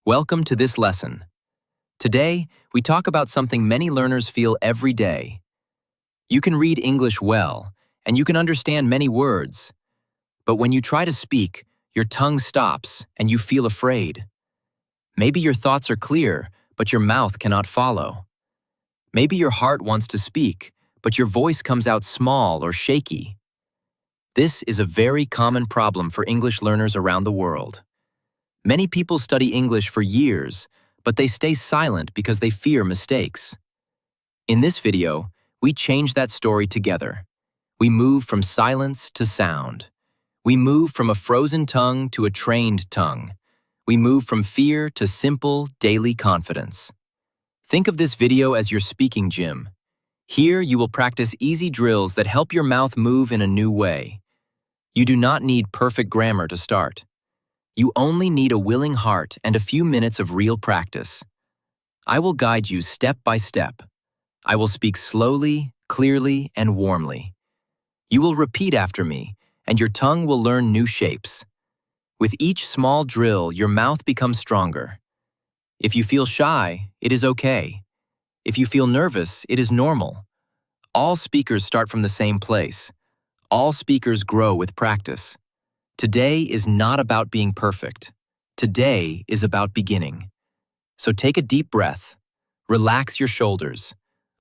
Welcome to this lesson. Today, we talk about something many learners feel every day. You can read English well, and you can understand many words. But when you try to speak, your tongue stops and you feel afraid. Maybe your thoughts are clear, but your mouth cannot follow. Maybe your heart wants to speak, but your voice comes out small or shaky. This is a very common problem for English learners around the world. Many people study English for years, but they stay silent because they fear mistakes. In this video, we change that story together. We move from silence to sound. We move from a frozen tongue to a trained tongue. We move from fear to simple, daily confidence. Think of this video as your speaking gym. Here, you will practice easy drills that help your mouth move in a new way. You do not need perfect grammar to start. You only need a willing heart and a few minutes of real practice. I will guide you step by step. I will speak slowly, clearly, and warmly. You will repeat after me, and your tongue will learn new shapes. With each small drill, your mouth becomes stronger. If you feel shy, it is okay. If you feel nervous, it is normal. All speakers start from the same place. All speakers grow with practice. Today is not about being perfect. Today is about beginning. So take a deep breath. Relax your shoulders.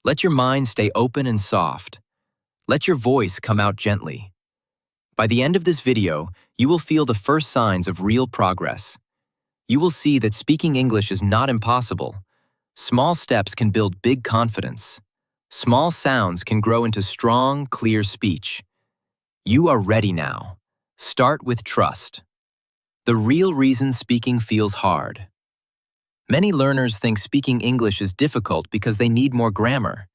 Let your mind stay open and soft. Let your voice come out gently. By the end of this video, you will feel the first signs of real progress. You will see that speaking English is not impossible. Small steps can build big confidence. Small sounds can grow into strong, clear speech. You are ready now. Start with trust. The real reason speaking feels hard. Many learners think speaking English is difficult because they need more grammar.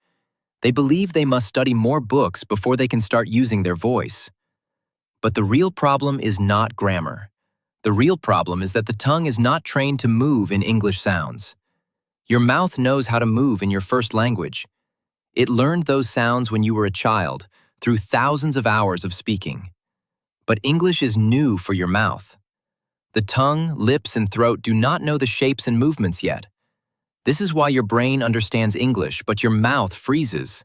They believe they must study more books before they can start using their voice. But the real problem is not grammar. The real problem is that the tongue is not trained to move in English sounds. Your mouth knows how to move in your first language. It learned those sounds when you were a child, through thousands of hours of speaking. But English is new for your mouth. The tongue, lips, and throat do not know the shapes and movements yet. This is why your brain understands English, but your mouth freezes.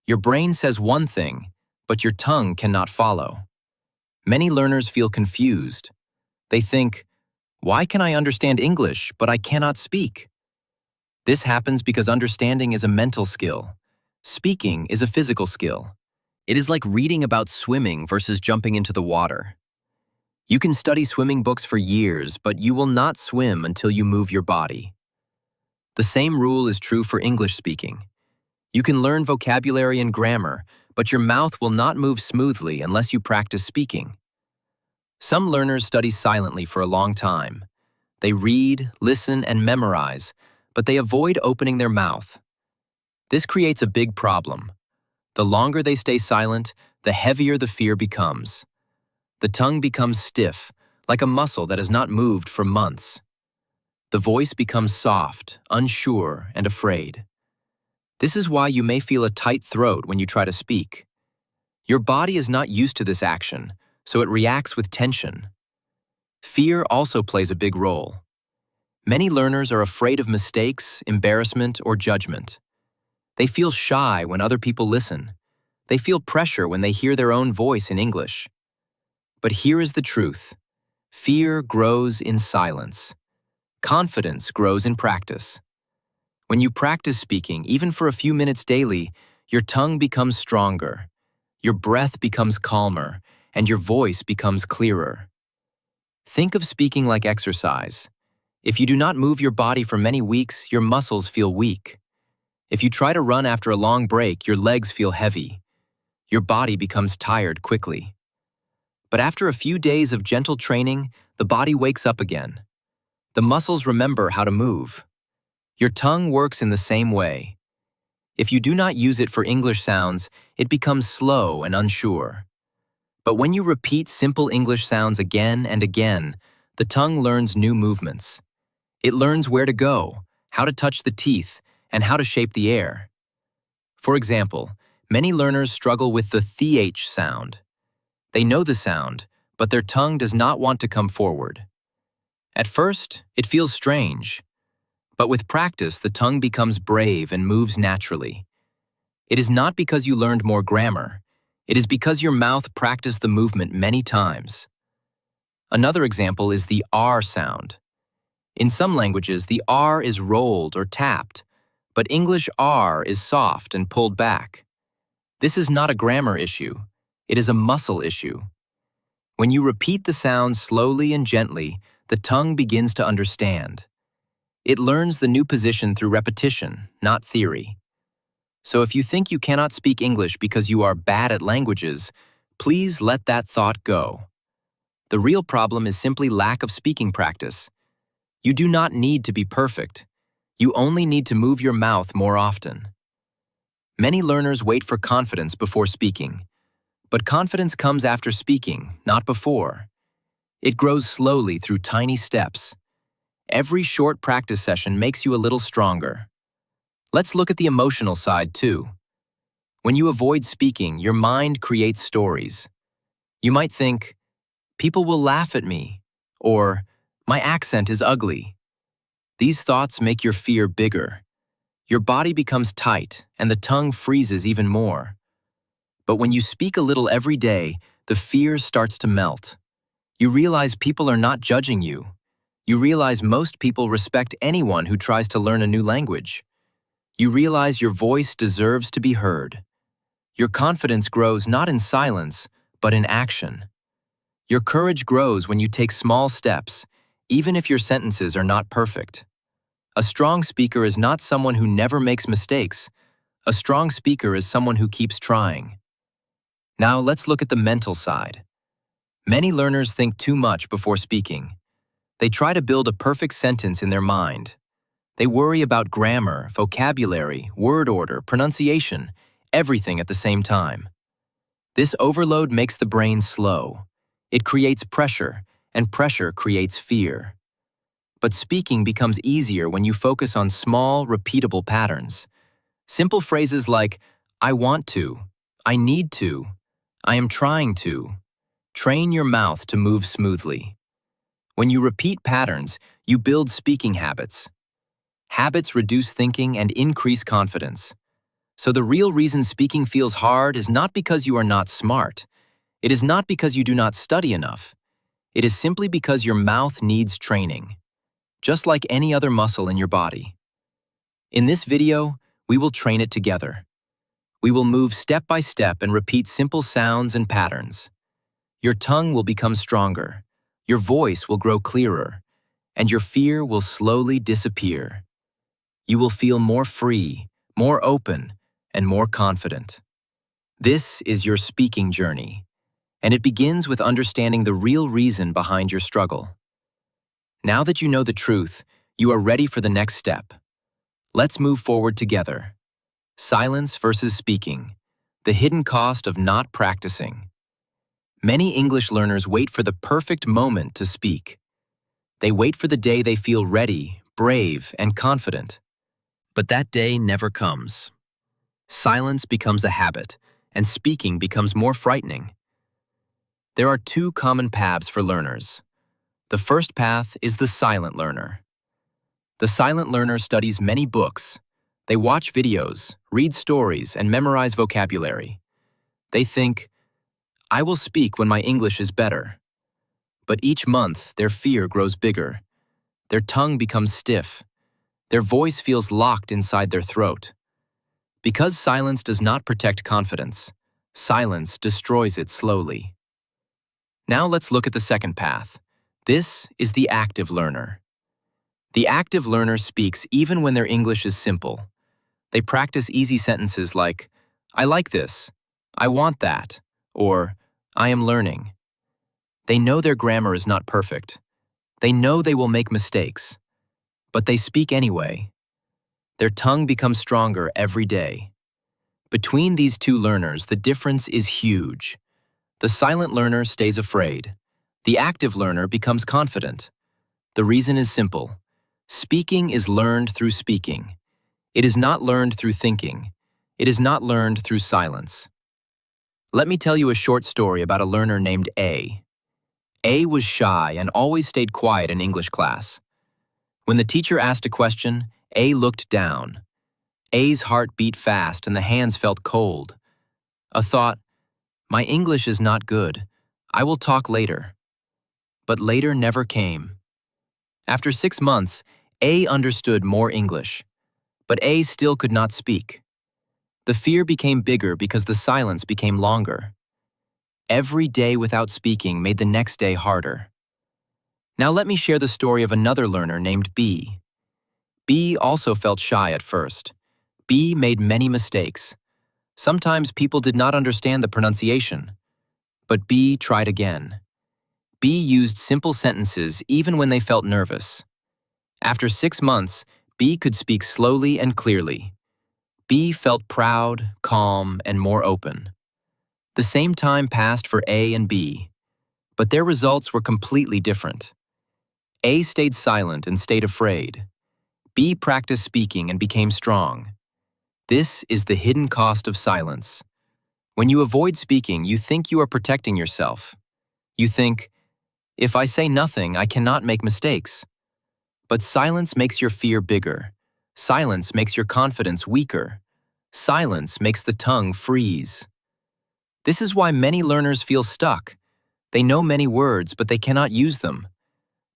Your brain says one thing, but your tongue cannot follow. Many learners feel confused. They think, why can I understand English, but I cannot speak? This happens because understanding is a mental skill. Speaking is a physical skill. It is like reading about swimming versus jumping into the water. You can study swimming books for years, but you will not swim until you move your body. The same rule is true for English speaking. You can learn vocabulary and grammar, but your mouth will not move smoothly unless you practice speaking. Some learners study silently for a long time. They read, listen, and memorize, but they avoid opening their mouth. This creates a big problem. The longer they stay silent, the heavier the fear becomes. The tongue becomes stiff, like a muscle that has not moved for months. The voice becomes soft, unsure, and afraid. This is why you may feel a tight throat when you try to speak. Your body is not used to this action, so it reacts with tension. Fear also plays a big role. Many learners are afraid of mistakes, embarrassment, or judgment. They feel shy when other people listen. They feel pressure when they hear their own voice in English. But here is the truth. Fear grows in silence. Confidence grows in practice. When you practice speaking, even for a few minutes daily, your tongue becomes stronger, your breath becomes calmer, and your voice becomes clearer. Think of speaking like exercise. If you do not move your body for many weeks, your muscles feel weak. If you try to run after a long break, your legs feel heavy. Your body becomes tired quickly. But after a few days of gentle training, the body wakes up again. The muscles remember how to move. Your tongue works in the same way. If you do not use it for English sounds, it becomes slow and unsure. But when you repeat simple English sounds again and again, the tongue learns new movements. It learns where to go, how to touch the teeth, and how to shape the air. For example, many learners struggle with the th sound. They know the sound, but their tongue does not want to come forward. At first, it feels strange, but with practice, the tongue becomes brave and moves naturally. It is not because you learned more grammar. It is because your mouth practiced the movement many times. Another example is the R sound. In some languages, the R is rolled or tapped, but English R is soft and pulled back. This is not a grammar issue. It is a muscle issue. When you repeat the sound slowly and gently, the tongue begins to understand. It learns the new position through repetition, not theory. So if you think you cannot speak English because you are bad at languages, please let that thought go. The real problem is simply lack of speaking practice. You do not need to be perfect. You only need to move your mouth more often. Many learners wait for confidence before speaking. But confidence comes after speaking, not before. It grows slowly through tiny steps. Every short practice session makes you a little stronger. Let's look at the emotional side too. When you avoid speaking, your mind creates stories. You might think, people will laugh at me, or my accent is ugly. These thoughts make your fear bigger. Your body becomes tight and the tongue freezes even more. But when you speak a little every day, the fear starts to melt. You realize people are not judging you. You realize most people respect anyone who tries to learn a new language. You realize your voice deserves to be heard. Your confidence grows not in silence, but in action. Your courage grows when you take small steps, even if your sentences are not perfect. A strong speaker is not someone who never makes mistakes. A strong speaker is someone who keeps trying. Now let's look at the mental side. Many learners think too much before speaking. They try to build a perfect sentence in their mind. They worry about grammar, vocabulary, word order, pronunciation, everything at the same time. This overload makes the brain slow. It creates pressure, and pressure creates fear. But speaking becomes easier when you focus on small, repeatable patterns. Simple phrases like, I want to, I need to, I am trying to. Train your mouth to move smoothly. When you repeat patterns, you build speaking habits. Habits reduce thinking and increase confidence. So the real reason speaking feels hard is not because you are not smart. It is not because you do not study enough. It is simply because your mouth needs training, just like any other muscle in your body. In this video, we will train it together. We will move step by step and repeat simple sounds and patterns. Your tongue will become stronger, your voice will grow clearer, and your fear will slowly disappear. You will feel more free, more open, and more confident. This is your speaking journey, and it begins with understanding the real reason behind your struggle. Now that you know the truth, you are ready for the next step. Let's move forward together. Silence versus speaking, the hidden cost of not practicing. Many English learners wait for the perfect moment to speak. They wait for the day they feel ready, brave, and confident. But that day never comes. Silence becomes a habit, and speaking becomes more frightening. There are two common paths for learners. The first path is the silent learner. The silent learner studies many books. They watch videos, read stories, and memorize vocabulary. They think, I will speak when my English is better. But each month, their fear grows bigger. Their tongue becomes stiff. Their voice feels locked inside their throat. Because silence does not protect confidence, silence destroys it slowly. Now let's look at the second path. This is the active learner. The active learner speaks even when their English is simple. They practice easy sentences like, I like this, I want that, or I am learning. They know their grammar is not perfect. They know they will make mistakes, but they speak anyway. Their tongue becomes stronger every day. Between these two learners, the difference is huge. The silent learner stays afraid. The active learner becomes confident. The reason is simple. Speaking is learned through speaking. It is not learned through thinking. It is not learned through silence. Let me tell you a short story about a learner named A. A was shy and always stayed quiet in English class. When the teacher asked a question, A looked down. A's heart beat fast and the hands felt cold. A thought, my English is not good. I will talk later. But later never came. After 6 months, A understood more English. But A still could not speak. The fear became bigger because the silence became longer. Every day without speaking made the next day harder. Now let me share the story of another learner named B. B also felt shy at first. B made many mistakes. Sometimes people did not understand the pronunciation. But B tried again. B used simple sentences even when they felt nervous. After 6 months, B could speak slowly and clearly. B felt proud, calm, and more open. The same time passed for A and B, but their results were completely different. A stayed silent and stayed afraid. B practiced speaking and became strong. This is the hidden cost of silence. When you avoid speaking, you think you are protecting yourself. You think, if I say nothing, I cannot make mistakes. But silence makes your fear bigger. Silence makes your confidence weaker. Silence makes the tongue freeze. This is why many learners feel stuck. They know many words, but they cannot use them.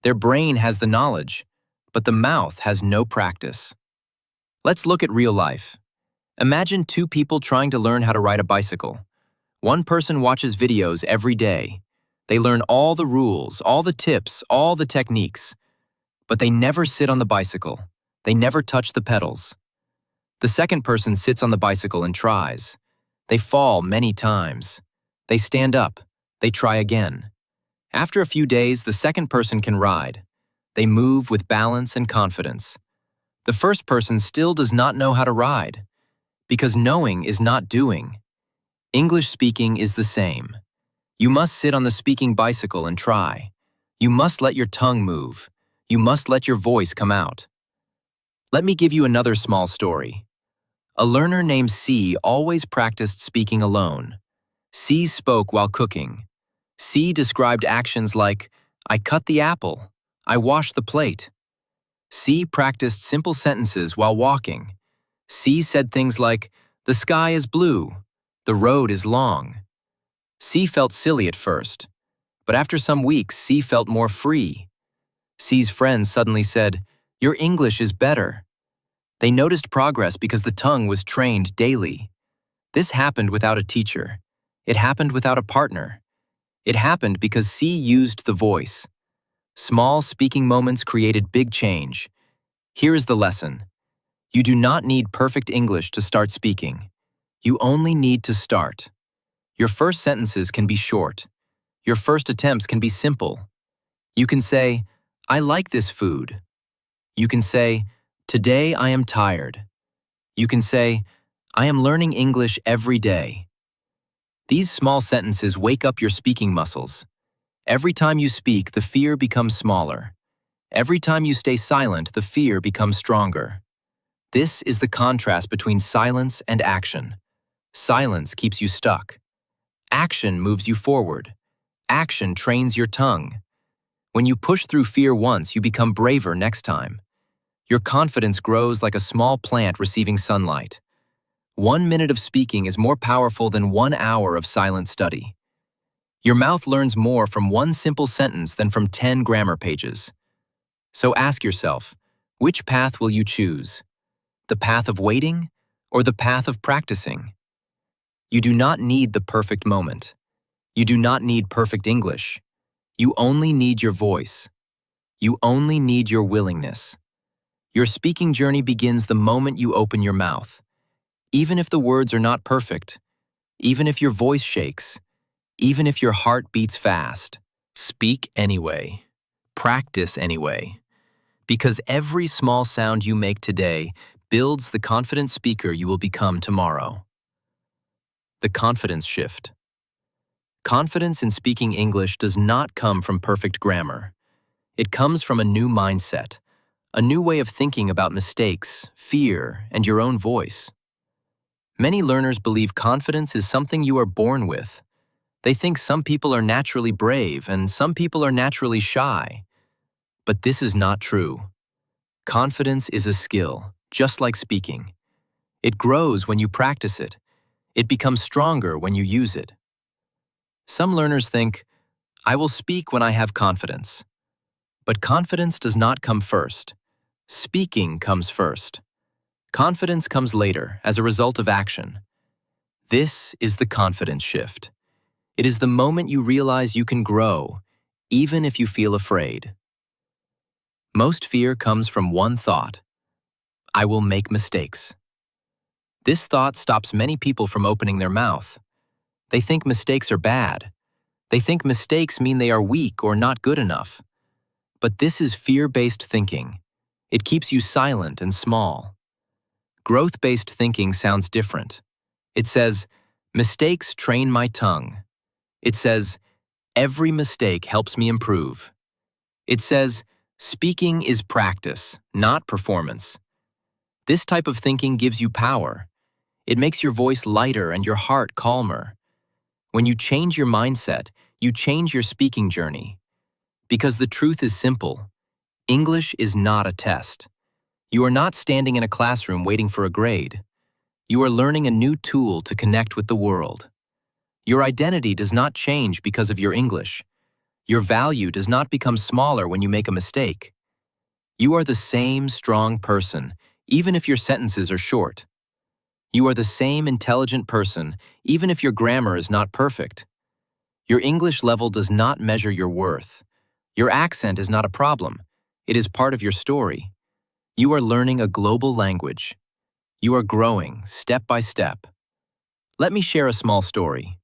Their brain has the knowledge, but the mouth has no practice. Let's look at real life. Imagine 2 people trying to learn how to ride a bicycle. One person watches videos every day. They learn all the rules, all the tips, all the techniques. But they never sit on the bicycle. They never touch the pedals. The second person sits on the bicycle and tries. They fall many times. They stand up. They try again. After a few days, the second person can ride. They move with balance and confidence. The first person still does not know how to ride, because knowing is not doing. English speaking is the same. You must sit on the speaking bicycle and try. You must let your tongue move. You must let your voice come out. Let me give you another small story. A learner named C always practiced speaking alone. C spoke while cooking. C described actions like, I cut the apple. I washed the plate. C practiced simple sentences while walking. C said things like, the sky is blue. The road is long. C felt silly at first, but after some weeks, C felt more free. C's friends suddenly said, your English is better. They noticed progress because the tongue was trained daily. This happened without a teacher. It happened without a partner. It happened because C used the voice. Small speaking moments created big change. Here is the lesson. You do not need perfect English to start speaking. You only need to start. Your first sentences can be short. Your first attempts can be simple. You can say, I like this food. You can say, today I am tired. You can say, I am learning English every day. These small sentences wake up your speaking muscles. Every time you speak, the fear becomes smaller. Every time you stay silent, the fear becomes stronger. This is the contrast between silence and action. Silence keeps you stuck. Action moves you forward. Action trains your tongue. When you push through fear once, you become braver next time. Your confidence grows like a small plant receiving sunlight. 1 minute of speaking is more powerful than 1 hour of silent study. Your mouth learns more from 1 simple sentence than from 10 grammar pages. So ask yourself, which path will you choose? The path of waiting or the path of practicing? You do not need the perfect moment. You do not need perfect English. You only need your voice. You only need your willingness. Your speaking journey begins the moment you open your mouth. Even if the words are not perfect, even if your voice shakes, even if your heart beats fast, speak anyway. Practice anyway. Because every small sound you make today builds the confident speaker you will become tomorrow. The confidence shift. Confidence in speaking English does not come from perfect grammar. It comes from a new mindset, a new way of thinking about mistakes, fear, and your own voice. Many learners believe confidence is something you are born with. They think some people are naturally brave and some people are naturally shy. But this is not true. Confidence is a skill, just like speaking. It grows when you practice it. It becomes stronger when you use it. Some learners think, I will speak when I have confidence. But confidence does not come first. Speaking comes first. Confidence comes later as a result of action. This is the confidence shift. It is the moment you realize you can grow, even if you feel afraid. Most fear comes from one thought: I will make mistakes. This thought stops many people from opening their mouth. They think mistakes are bad. They think mistakes mean they are weak or not good enough. But this is fear-based thinking. It keeps you silent and small. Growth-based thinking sounds different. It says, mistakes train my tongue. It says, every mistake helps me improve. It says, speaking is practice, not performance. This type of thinking gives you power. It makes your voice lighter and your heart calmer. When you change your mindset, you change your speaking journey. Because the truth is simple. English is not a test. You are not standing in a classroom waiting for a grade. You are learning a new tool to connect with the world. Your identity does not change because of your English. Your value does not become smaller when you make a mistake. You are the same strong person, even if your sentences are short. You are the same intelligent person, even if your grammar is not perfect. Your English level does not measure your worth. Your accent is not a problem. It is part of your story. You are learning a global language. You are growing step by step. Let me share a small story.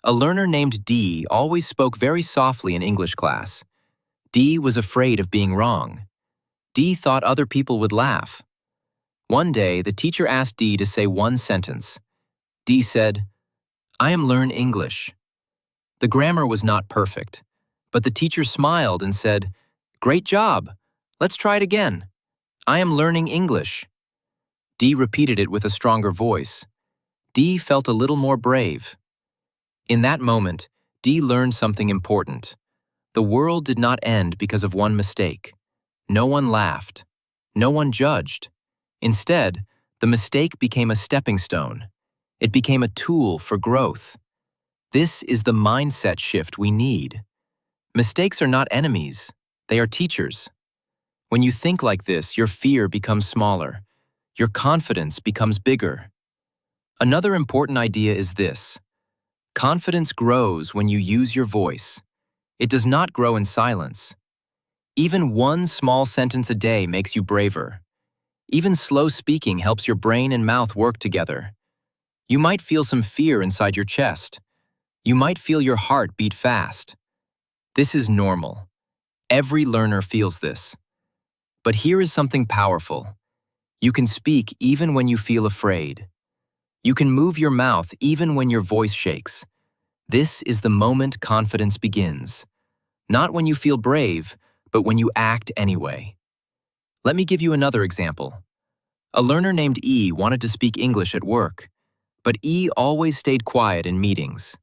A learner named Dee always spoke very softly in English class. Dee was afraid of being wrong. Dee thought other people would laugh. One day, the teacher asked Dee to say one sentence. Dee said, I am learn English. The grammar was not perfect, but the teacher smiled and said, great job. Let's try it again. I am learning English. Dee repeated it with a stronger voice. Dee felt a little more brave. In that moment, Dee learned something important. The world did not end because of one mistake. No one laughed. No one judged. Instead, the mistake became a stepping stone. It became a tool for growth. This is the mindset shift we need. Mistakes are not enemies. They are teachers. When you think like this, your fear becomes smaller. Your confidence becomes bigger. Another important idea is this. Confidence grows when you use your voice. It does not grow in silence. Even one small sentence a day makes you braver. Even slow speaking helps your brain and mouth work together. You might feel some fear inside your chest. You might feel your heart beat fast. This is normal. Every learner feels this. But here is something powerful. You can speak even when you feel afraid. You can move your mouth even when your voice shakes. This is the moment confidence begins. Not when you feel brave, but when you act anyway. Let me give you another example. A learner named E wanted to speak English at work, but E always stayed quiet in meetings.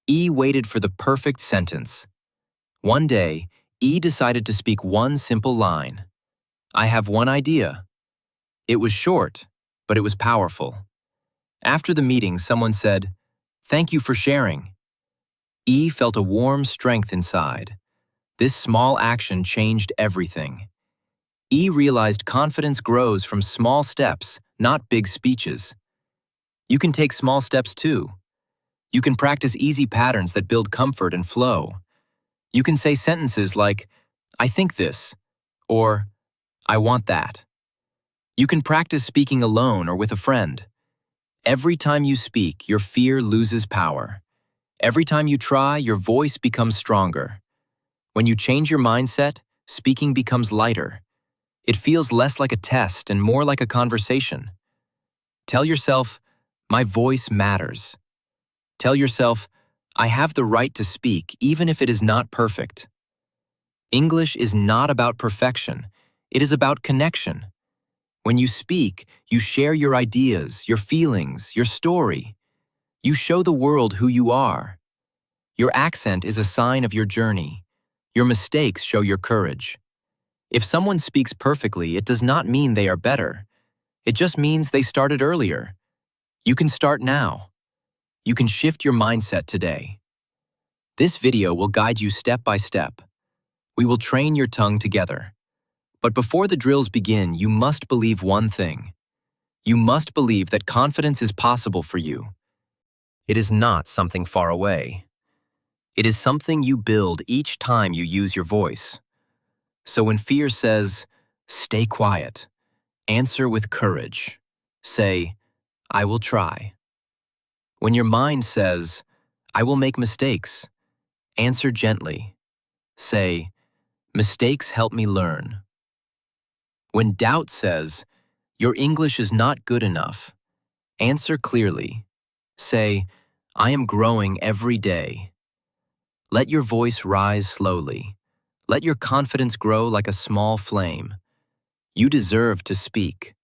E waited for the perfect sentence. One day, E decided to speak one simple line. I have one idea. It was short, but it was powerful. After the meeting, someone said, "Thank you for sharing." E felt a warm strength inside. This small action changed everything. E realized confidence grows from small steps, not big speeches. You can take small steps too. You can practice easy patterns that build comfort and flow. You can say sentences like, I think this, or I want that. You can practice speaking alone or with a friend. Every time you speak, your fear loses power. Every time you try, your voice becomes stronger. When you change your mindset, speaking becomes lighter. It feels less like a test and more like a conversation. Tell yourself, my voice matters. Tell yourself, I have the right to speak even if it is not perfect. English is not about perfection. It is about connection. When you speak, you share your ideas, your feelings, your story. You show the world who you are. Your accent is a sign of your journey. Your mistakes show your courage. If someone speaks perfectly, it does not mean they are better. It just means they started earlier. You can start now. You can shift your mindset today. This video will guide you step by step. We will train your tongue together. But before the drills begin, you must believe one thing. You must believe that confidence is possible for you. It is not something far away. It is something you build each time you use your voice. So when fear says, "Stay quiet," answer with courage. Say, "I will try." When your mind says, "I will make mistakes," answer gently. Say, "Mistakes help me learn." When doubt says, "Your English is not good enough," answer clearly. Say, "I am growing every day." Let your voice rise slowly. Let your confidence grow like a small flame. You deserve to speak.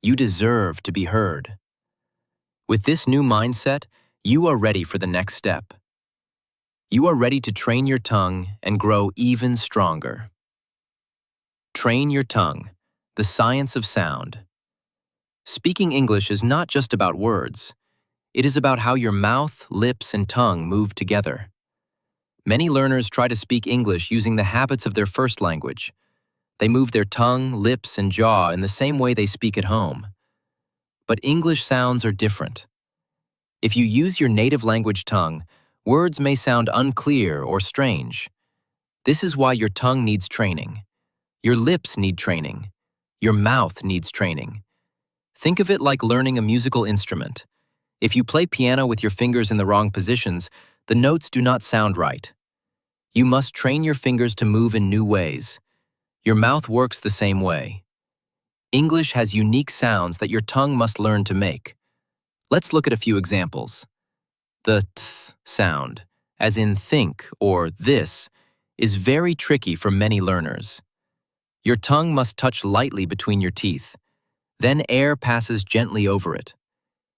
You deserve to be heard. With this new mindset, you are ready for the next step. You are ready to train your tongue and grow even stronger. Train your tongue, the science of sound. Speaking English is not just about words. It is about how your mouth, lips, and tongue move together. Many learners try to speak English using the habits of their first language. They move their tongue, lips, and jaw in the same way they speak at home. But English sounds are different. If you use your native language tongue, words may sound unclear or strange. This is why your tongue needs training. Your lips need training. Your mouth needs training. Think of it like learning a musical instrument. If you play piano with your fingers in the wrong positions, the notes do not sound right. You must train your fingers to move in new ways. Your mouth works the same way. English has unique sounds that your tongue must learn to make. Let's look at a few examples. The th sound, as in think or this, is very tricky for many learners. Your tongue must touch lightly between your teeth. Then air passes gently over it.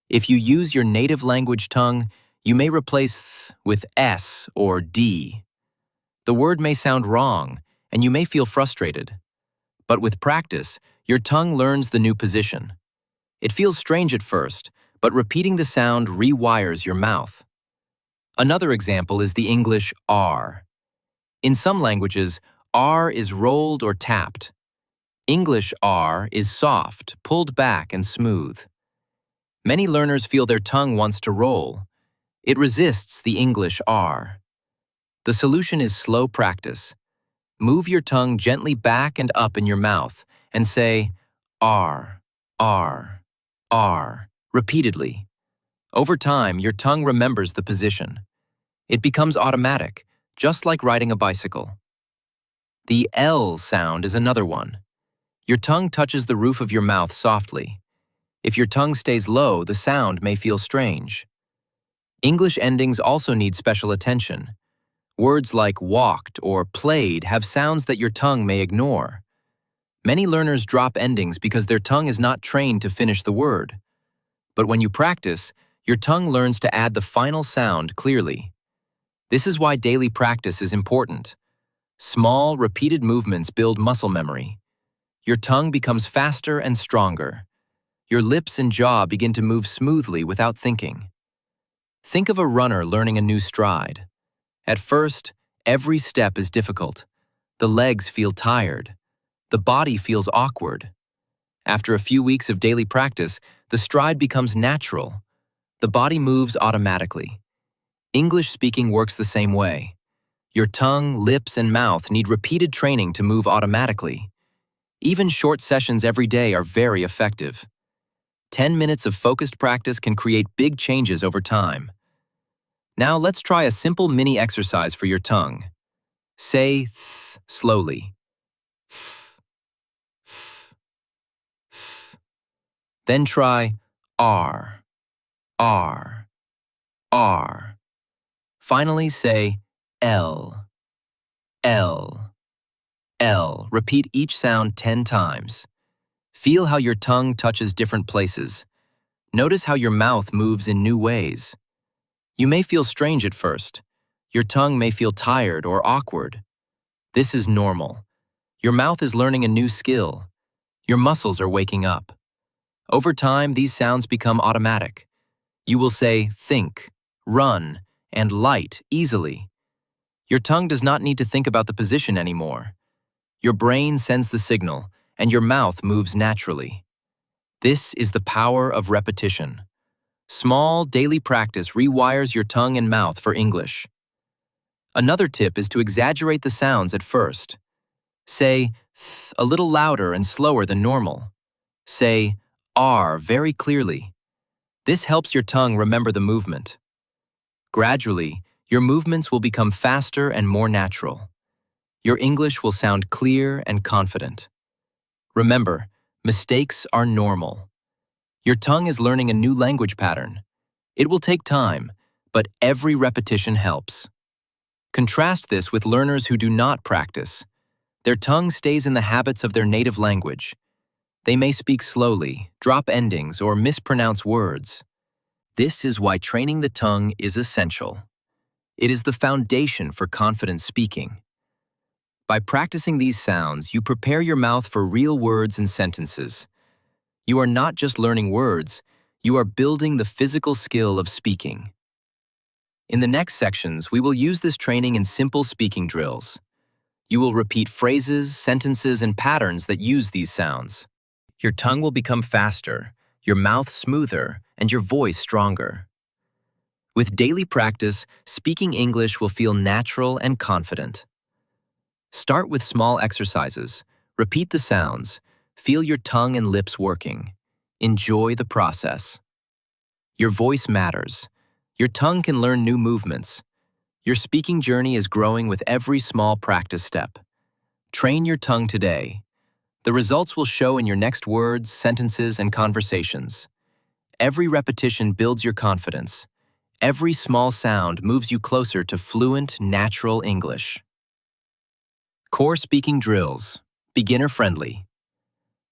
If you use your native language tongue, you may replace th with s or d. The word may sound wrong, and you may feel frustrated. But with practice, your tongue learns the new position. It feels strange at first, but repeating the sound rewires your mouth. Another example is the English R. In some languages, R is rolled or tapped. English R is soft, pulled back, and smooth. Many learners feel their tongue wants to roll. It resists the English R. The solution is slow practice. Move your tongue gently back and up in your mouth and say R, R, R repeatedly. Over time, your tongue remembers the position. It becomes automatic, just like riding a bicycle. The L sound is another one. Your tongue touches the roof of your mouth softly. If your tongue stays low, the sound may feel strange. English endings also need special attention. Words like walked or played have sounds that your tongue may ignore. Many learners drop endings because their tongue is not trained to finish the word. But when you practice, your tongue learns to add the final sound clearly. This is why daily practice is important. Small, repeated movements build muscle memory. Your tongue becomes faster and stronger. Your lips and jaw begin to move smoothly without thinking. Think of a runner learning a new stride. At first, every step is difficult. The legs feel tired. The body feels awkward. After a few weeks of daily practice, the stride becomes natural. The body moves automatically. English speaking works the same way. Your tongue, lips, and mouth need repeated training to move automatically. Even short sessions every day are very effective. 10 minutes of focused practice can create big changes over time. Now let's try a simple mini exercise for your tongue. Say th slowly. Th, th, th. Then try R, R, R. Finally say L, L, L. Repeat each sound 10 times. Feel how your tongue touches different places. Notice how your mouth moves in new ways. You may feel strange at first. Your tongue may feel tired or awkward. This is normal. Your mouth is learning a new skill. Your muscles are waking up. Over time, these sounds become automatic. You will say think, run, and light easily. Your tongue does not need to think about the position anymore. Your brain sends the signal, and your mouth moves naturally. This is the power of repetition. Small, daily practice rewires your tongue and mouth for English. Another tip is to exaggerate the sounds at first. Say th a little louder and slower than normal. Say r very clearly. This helps your tongue remember the movement. Gradually, your movements will become faster and more natural. Your English will sound clear and confident. Remember, mistakes are normal. Your tongue is learning a new language pattern. It will take time, but every repetition helps. Contrast this with learners who do not practice. Their tongue stays in the habits of their native language. They may speak slowly, drop endings, or mispronounce words. This is why training the tongue is essential. It is the foundation for confident speaking. By practicing these sounds, you prepare your mouth for real words and sentences. You are not just learning words, you are building the physical skill of speaking. In the next sections, we will use this training in simple speaking drills. You will repeat phrases, sentences, and patterns that use these sounds. Your tongue will become faster, your mouth smoother, and your voice stronger. With daily practice, speaking English will feel natural and confident. Start with small exercises. Repeat the sounds. Feel your tongue and lips working. Enjoy the process. Your voice matters. Your tongue can learn new movements. Your speaking journey is growing with every small practice step. Train your tongue today. The results will show in your next words, sentences, and conversations. Every repetition builds your confidence. Every small sound moves you closer to fluent, natural English. Core speaking drills. Beginner-friendly.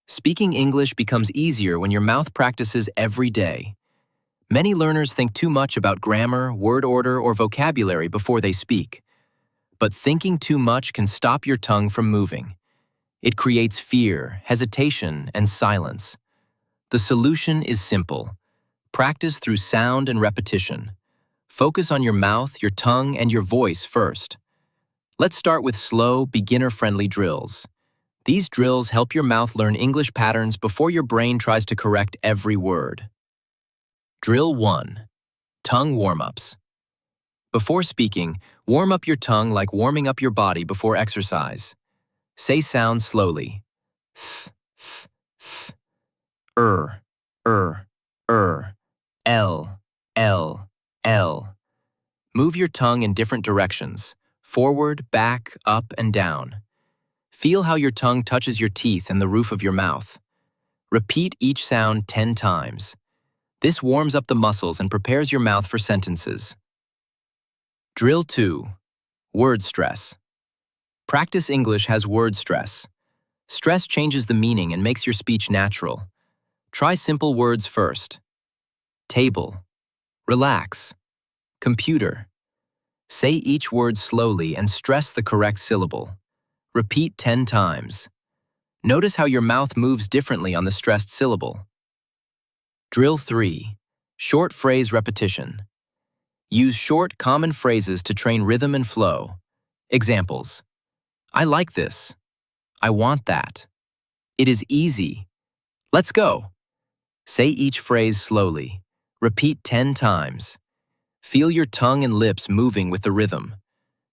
Speaking English becomes easier when your mouth practices every day. Many learners think too much about grammar, word order, or vocabulary before they speak. But thinking too much can stop your tongue from moving. It creates fear, hesitation, and silence. The solution is simple. Practice through sound and repetition. Focus on your mouth, your tongue, and your voice first. Let's start with slow, beginner-friendly drills. These drills help your mouth learn English patterns before your brain tries to correct every word. Drill 1. Tongue warm-ups. Before speaking, warm up your tongue like warming up your body before exercise. Say sounds slowly. Th, th, th. Er, er, er. L, L, L. Move your tongue in different directions. Forward, back, up, and down. Feel how your tongue touches your teeth and the roof of your mouth. Repeat each sound 10 times. This warms up the muscles and prepares your mouth for sentences. Drill 2. Word stress. Practice English has word stress. Stress changes the meaning and makes your speech natural. Try simple words first. Table. Relax. Computer. Say each word slowly and stress the correct syllable. Repeat 10 times. Notice how your mouth moves differently on the stressed syllable. Drill 3. Short phrase repetition. Use short, common phrases to train rhythm and flow. Examples. I like this. I want that. It is easy. Let's go. Say each phrase slowly. Repeat 10 times. Feel your tongue and lips moving with the rhythm.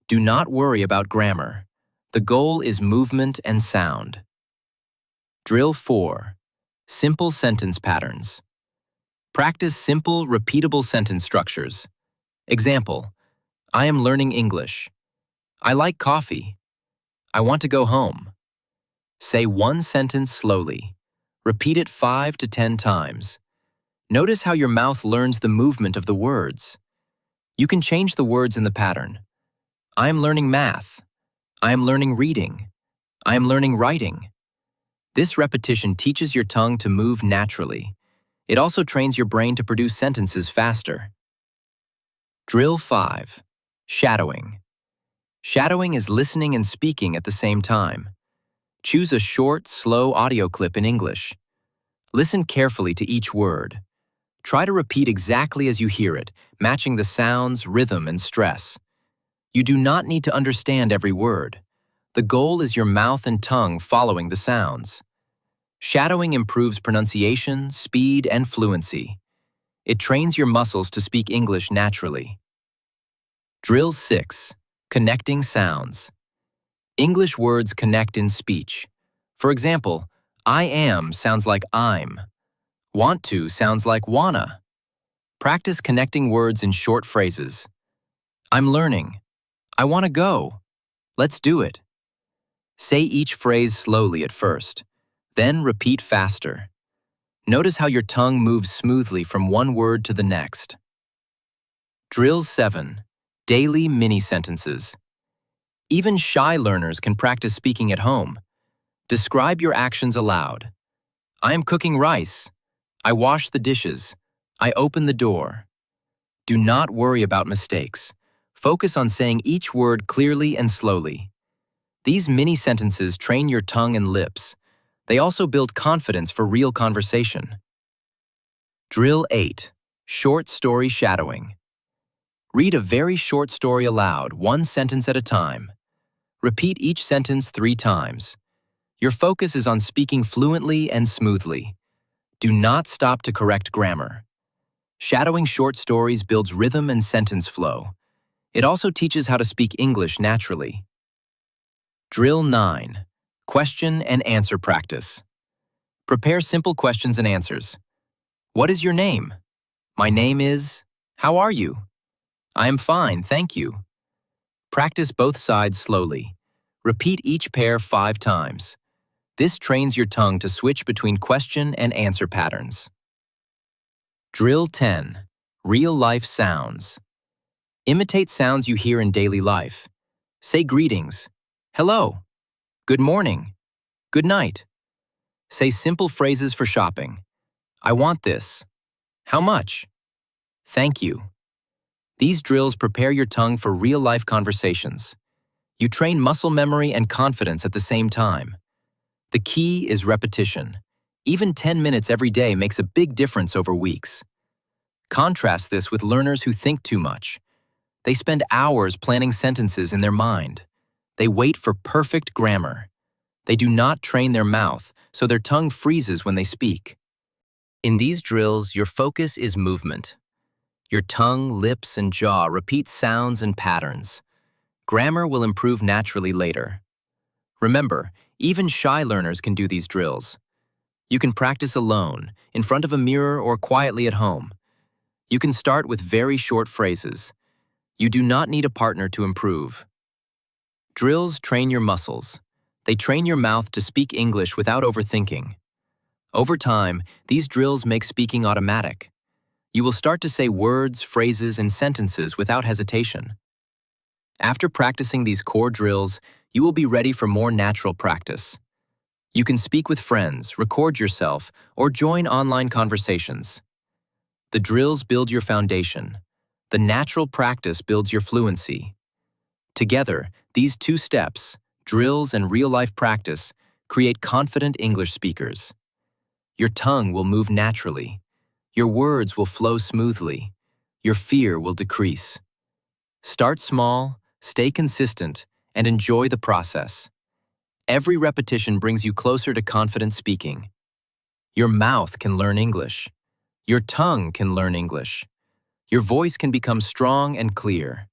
Do not worry about grammar. The goal is movement and sound. Drill 4. Simple sentence patterns. Practice simple, repeatable sentence structures. Example, I am learning English. I like coffee. I want to go home. Say one sentence slowly. Repeat it 5 to 10 times. Notice how your mouth learns the movement of the words. You can change the words in the pattern. I am learning math. I am learning reading. I am learning writing. This repetition teaches your tongue to move naturally. It also trains your brain to produce sentences faster. Drill 5. Shadowing. Shadowing is listening and speaking at the same time. Choose a short, slow audio clip in English. Listen carefully to each word. Try to repeat exactly as you hear it, matching the sounds, rhythm, and stress. You do not need to understand every word. The goal is your mouth and tongue following the sounds. Shadowing improves pronunciation, speed, and fluency. It trains your muscles to speak English naturally. Drill 6. Connecting sounds. English words connect in speech. For example, I am sounds like I'm. Want to sounds like wanna. Practice connecting words in short phrases. I'm learning. I want to go. Let's do it. Say each phrase slowly at first, then repeat faster. Notice how your tongue moves smoothly from one word to the next. Drill 7. Daily mini-sentences. Even shy learners can practice speaking at home. Describe your actions aloud. I am cooking rice. I wash the dishes. I open the door. Do not worry about mistakes. Focus on saying each word clearly and slowly. These mini-sentences train your tongue and lips. They also build confidence for real conversation. Drill 8. Short story shadowing. Read a very short story aloud, one sentence at a time. Repeat each sentence 3 times. Your focus is on speaking fluently and smoothly. Do not stop to correct grammar. Shadowing short stories builds rhythm and sentence flow. It also teaches how to speak English naturally. Drill 9. Question and answer practice. Prepare simple questions and answers. What is your name? My name is. How are you? I am fine, thank you. Practice both sides slowly. Repeat each pair 5 times. This trains your tongue to switch between question and answer patterns. Drill 10. Real-life sounds. Imitate sounds you hear in daily life. Say greetings. Hello. Good morning. Good night. Say simple phrases for shopping. I want this. How much? Thank you. These drills prepare your tongue for real-life conversations. You train muscle memory and confidence at the same time. The key is repetition. Even 10 minutes every day makes a big difference over weeks. Contrast this with learners who think too much. They spend hours planning sentences in their mind. They wait for perfect grammar. They do not train their mouth, so their tongue freezes when they speak. In these drills, your focus is movement. Your tongue, lips, and jaw repeat sounds and patterns. Grammar will improve naturally later. Remember, even shy learners can do these drills. You can practice alone, in front of a mirror, or quietly at home. You can start with very short phrases. You do not need a partner to improve. Drills train your muscles. They train your mouth to speak English without overthinking. Over time, these drills make speaking automatic. You will start to say words, phrases, and sentences without hesitation. After practicing these core drills, you will be ready for more natural practice. You can speak with friends, record yourself, or join online conversations. The drills build your foundation. The natural practice builds your fluency. Together, these 2 steps, drills and real-life practice, create confident English speakers. Your tongue will move naturally. Your words will flow smoothly. Your fear will decrease. Start small, stay consistent, and enjoy the process. Every repetition brings you closer to confident speaking. Your mouth can learn English. Your tongue can learn English. Your voice can become strong and clear.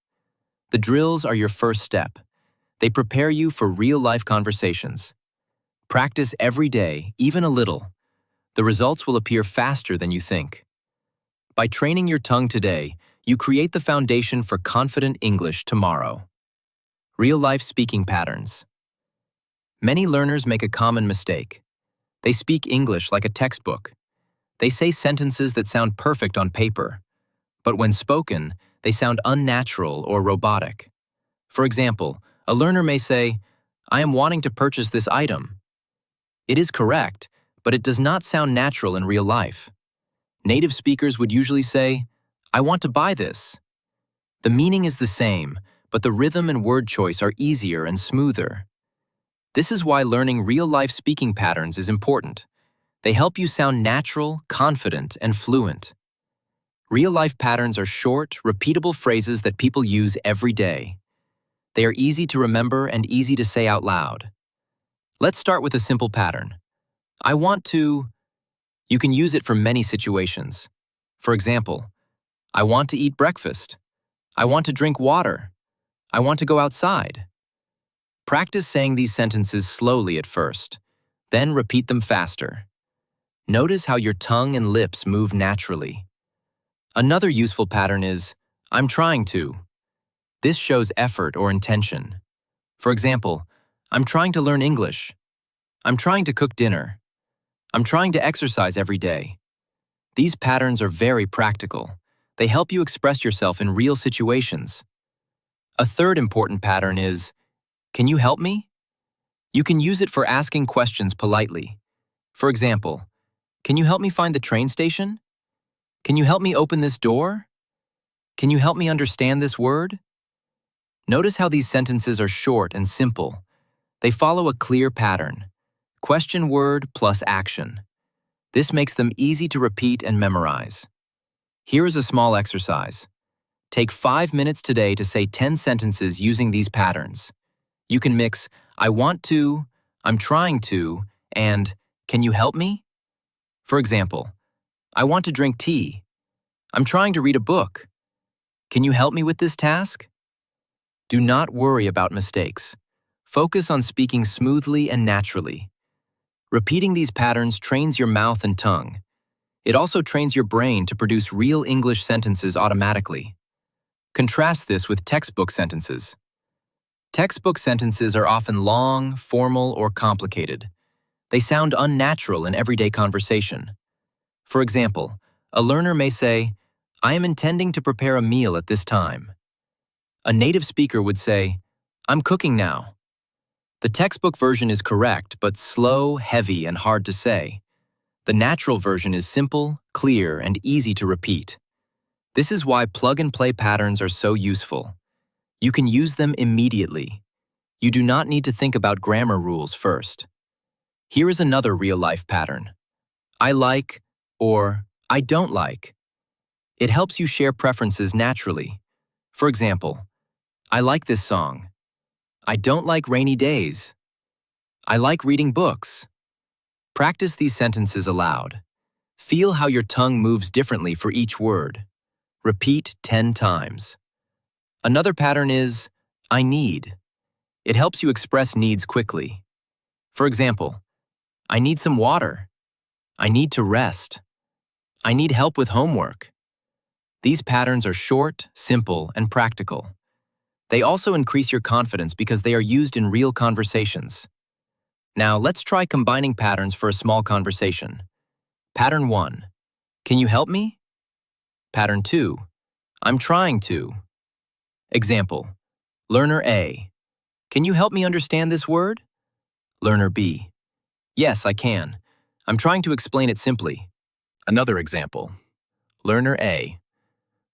The drills are your first step. They prepare you for real-life conversations. Practice every day, even a little. The results will appear faster than you think. By training your tongue today, you create the foundation for confident English tomorrow. Real-life speaking patterns. Many learners make a common mistake. They speak English like a textbook. They say sentences that sound perfect on paper, but when spoken, they sound unnatural or robotic. For example, a learner may say, I am wanting to purchase this item. It is correct, but it does not sound natural in real life. Native speakers would usually say, I want to buy this. The meaning is the same, but the rhythm and word choice are easier and smoother. This is why learning real-life speaking patterns is important. They help you sound natural, confident, and fluent. Real-life patterns are short, repeatable phrases that people use every day. They are easy to remember and easy to say out loud. Let's start with a simple pattern. I want to. You can use it for many situations. For example, I want to eat breakfast. I want to drink water. I want to go outside. Practice saying these sentences slowly at first, then repeat them faster. Notice how your tongue and lips move naturally. Another useful pattern is, I'm trying to. This shows effort or intention. For example, I'm trying to learn English. I'm trying to cook dinner. I'm trying to exercise every day. These patterns are very practical. They help you express yourself in real situations. A third important pattern is, can you help me? You can use it for asking questions politely. For example, can you help me find the train station? Can you help me open this door? Can you help me understand this word? Notice how these sentences are short and simple. They follow a clear pattern. Question word plus action. This makes them easy to repeat and memorize. Here is a small exercise. Take 5 minutes today to say 10 sentences using these patterns. You can mix, I want to, I'm trying to, and can you help me? For example, I want to drink tea. I'm trying to read a book. Can you help me with this task? Do not worry about mistakes. Focus on speaking smoothly and naturally. Repeating these patterns trains your mouth and tongue. It also trains your brain to produce real English sentences automatically. Contrast this with textbook sentences. Textbook sentences are often long, formal, or complicated. They sound unnatural in everyday conversation. For example, a learner may say, I am intending to prepare a meal at this time. A native speaker would say, I'm cooking now. The textbook version is correct, but slow, heavy, and hard to say. The natural version is simple, clear, and easy to repeat. This is why plug-and-play patterns are so useful. You can use them immediately. You do not need to think about grammar rules first. Here is another real-life pattern. I like or I don't like. It helps you share preferences naturally. For example, I like this song. I don't like rainy days. I like reading books. Practice these sentences aloud. Feel how your tongue moves differently for each word. Repeat 10 times. Another pattern is, I need. It helps you express needs quickly. For example, I need some water. I need to rest. I need help with homework. These patterns are short, simple, and practical. They also increase your confidence because they are used in real conversations. Now, let's try combining patterns for a small conversation. Pattern 1. Can you help me? Pattern 2. I'm trying to. Example. Learner A. Can you help me understand this word? Learner B. Yes, I can. I'm trying to explain it simply. Another example. Learner A.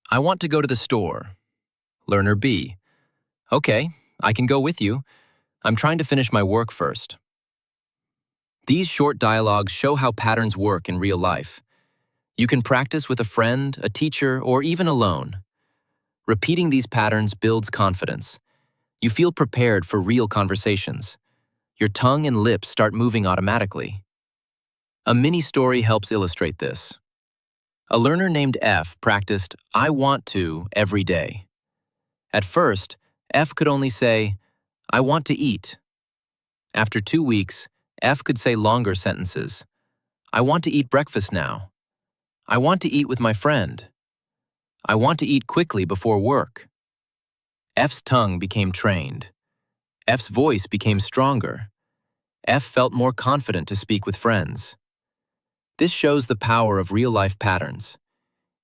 I want to go to the store. Learner B. Okay, I can go with you. I'm trying to finish my work first. These short dialogues show how patterns work in real life. You can practice with a friend, a teacher, or even alone. Repeating these patterns builds confidence. You feel prepared for real conversations. Your tongue and lips start moving automatically. A mini story helps illustrate this. A learner named F practiced I want to every day. At first, F could only say, I want to eat. After 2 weeks, F could say longer sentences. I want to eat breakfast now. I want to eat with my friend. I want to eat quickly before work. F's tongue became trained. F's voice became stronger. F felt more confident to speak with friends. This shows the power of real-life patterns.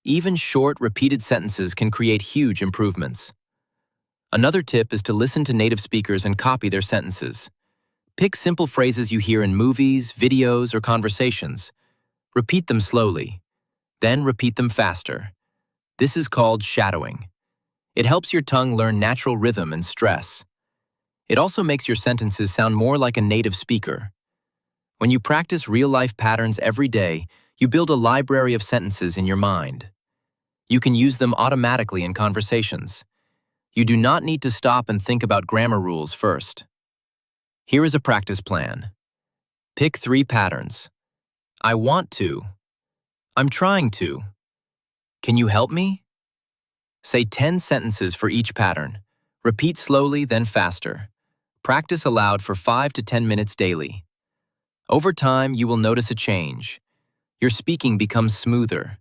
Even short, repeated sentences can create huge improvements. Another tip is to listen to native speakers and copy their sentences. Pick simple phrases you hear in movies, videos, or conversations. Repeat them slowly. Then repeat them faster. This is called shadowing. It helps your tongue learn natural rhythm and stress. It also makes your sentences sound more like a native speaker. When you practice real-life patterns every day, you build a library of sentences in your mind. You can use them automatically in conversations. You do not need to stop and think about grammar rules first. Here is a practice plan. Pick 3 patterns. I want to. I'm trying to. Can you help me? Say 10 sentences for each pattern. Repeat slowly, then faster. Practice aloud for 5 to 10 minutes daily. Over time, you will notice a change. Your speaking becomes smoother.